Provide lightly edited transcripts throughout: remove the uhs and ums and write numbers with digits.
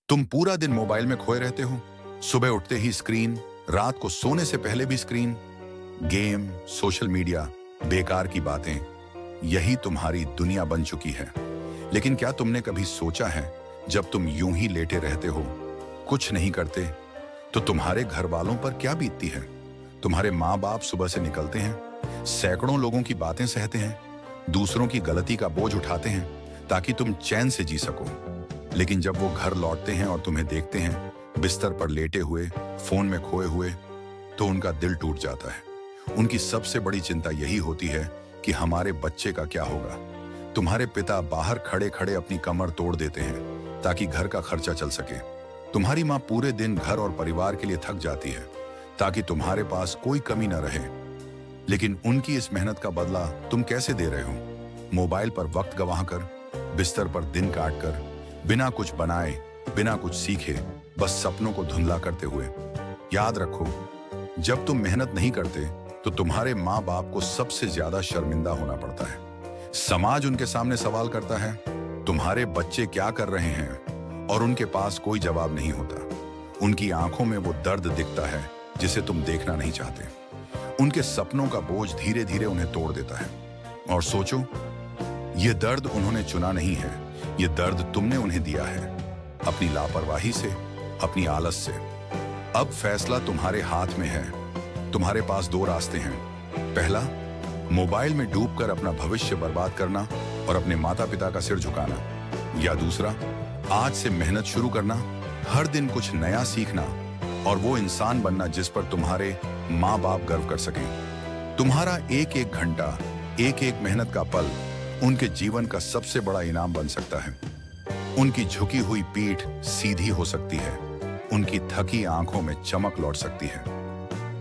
तुम पूरा दिन मोबाइल में खोए रहते हो। सुबह उठते ही स्क्रीन, रात को सोने से पहले भी स्क्रीन। गेम, सोशल मीडिया, बेकार की बातें, यही तुम्हारी दुनिया बन चुकी है। लेकिन क्या तुमने कभी सोचा है, जब तुम यूं ही लेटे रहते हो, कुछ नहीं करते, तो तुम्हारे घर वालों पर क्या बीतती है? तुम्हारे माँ बाप सुबह से निकलते हैं, सैकड़ों लोगों की बातें सहते हैं, दूसरों की गलती का बोझ उठाते हैं ताकि तुम चैन से जी सको। लेकिन जब वो घर लौटते हैं और तुम्हें देखते हैं बिस्तर पर लेटे हुए, फोन में खोए हुए, तो उनका दिल टूट जाता है। उनकी सबसे बड़ी चिंता यही होती है कि हमारे बच्चे का क्या होगा। तुम्हारे पिता बाहर खड़े खड़े अपनी कमर तोड़ देते हैं ताकि घर का खर्चा चल सके। तुम्हारी माँ पूरे दिन घर और परिवार के लिए थक जाती है ताकि तुम्हारे पास कोई कमी न रहे। लेकिन उनकी इस मेहनत का बदला तुम कैसे दे रहे हो? मोबाइल पर वक्त गंवाकर, बिस्तर पर दिन काटकर, बिना कुछ बनाए, बिना कुछ सीखे, बस सपनों को धुंधला करते हुए। याद रखो, जब तुम मेहनत नहीं करते तो तुम्हारे माँ बाप को सबसे ज्यादा शर्मिंदा होना पड़ता है। समाज उनके सामने सवाल करता है, तुम्हारे बच्चे क्या कर रहे हैं, और उनके पास कोई जवाब नहीं होता। उनकी आंखों में वो दर्द दिखता है जिसे तुम देखना नहीं चाहते। उनके सपनों का बोझ धीरे धीरे उन्हें तोड़ देता है। और सोचो, ये दर्द उन्होंने चुना नहीं है, ये दर्द तुमने उन्हें दिया है, अपनी लापरवाही से, अपनी आलस से। अब फैसला तुम्हारे हाथ में है। तुम्हारे पास दो रास्ते हैं। पहला, मोबाइल में डूबकर अपना भविष्य बर्बाद करना और अपने माता पिता का सिर झुकाना, या दूसरा, आज से मेहनत शुरू करना, हर दिन कुछ नया सीखना और वो इंसान बनना जिस पर तुम्हारे माँ बाप गर्व कर सकें। तुम्हारा एक एक घंटा, एक एक मेहनत का पल उनके जीवन का सबसे बड़ा इनाम बन सकता है। उनकी झुकी हुई पीठ सीधी हो सकती है, उनकी थकी आंखों में चमक लौट सकती है।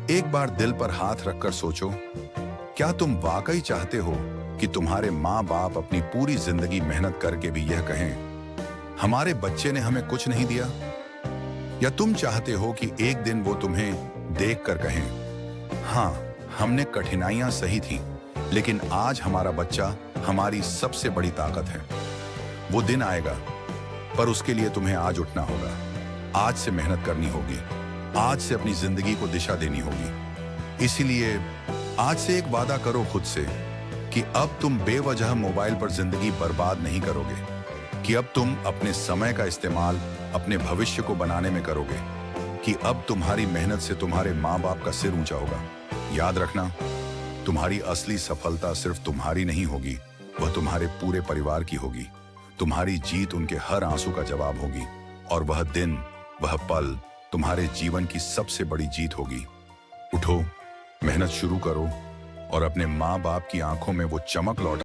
एक बार दिल पर हाथ रखकर सोचो, क्या तुम वाकई चाहते हो कि तुम्हारे माँ बाप अपनी पूरी जिंदगी मेहनत करके भी यह कहें, हमारे बच्चे ने हमें कुछ नहीं दिया? या तुम चाहते हो कि एक दिन वो तुम्हें देखकर कहें, हाँ, हमने कठिनाइयां सही थी, लेकिन आज हमारा बच्चा हमारी सबसे बड़ी ताकत है। वो दिन आएगा, पर उसके लिए तुम्हें आज उठना होगा, आज से मेहनत करनी होगी, आज से अपनी जिंदगी को दिशा देनी होगी। इसीलिए आज से एक वादा करो खुद से कि अब तुम बेवजह मोबाइल पर जिंदगी बर्बाद नहीं करोगे, कि अब तुम अपने समय का इस्तेमाल अपने भविष्य को बनाने में करोगे, कि अब तुम्हारी मेहनत से तुम्हारे माँ बाप का सिर ऊंचा होगा। याद रखना, तुम्हारी असली सफलता सिर्फ तुम्हारी नहीं होगी, वह तुम्हारे पूरे परिवार की होगी। तुम्हारी जीत उनके हर आंसू का जवाब होगी, और वह दिन, वह पल तुम्हारे जीवन की सबसे बड़ी जीत होगी। उठो, मेहनत शुरू करो और अपने माँ बाप की आंखों में वो चमक लौटाओ